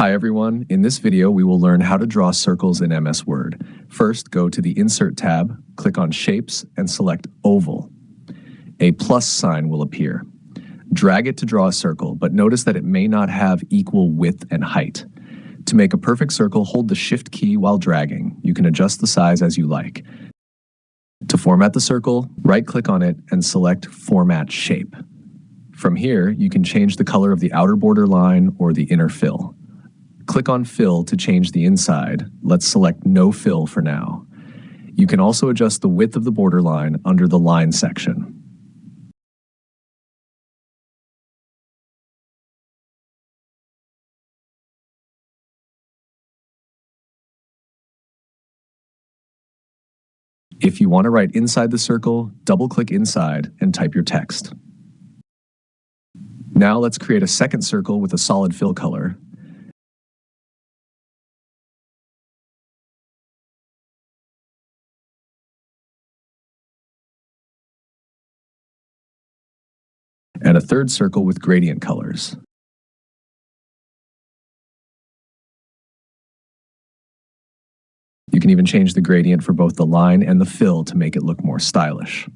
Hi everyone, in this video we will learn how to draw circles in MS Word. First, go to the Insert tab, click on Shapes, and select Oval. A plus sign will appear. Drag it to draw a circle, but notice that it may not have equal width and height. To make a perfect circle, hold the Shift key while dragging. You can adjust the size as you like. To format the circle, right-click on it and select Format Shape. From here, you can change the color of the outer border line or the inner fill. Click on Fill to change the inside. Let's select No Fill for now. You can also adjust the width of the border line under the Line section. If you want to write inside the circle, double-click inside and type your text. Now let's create a second circle with a solid fill color. And a third circle with gradient colors. You can even change the gradient for both the line and the fill to make it look more stylish.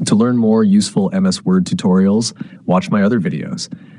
To learn more useful MS Word tutorials, watch my other videos.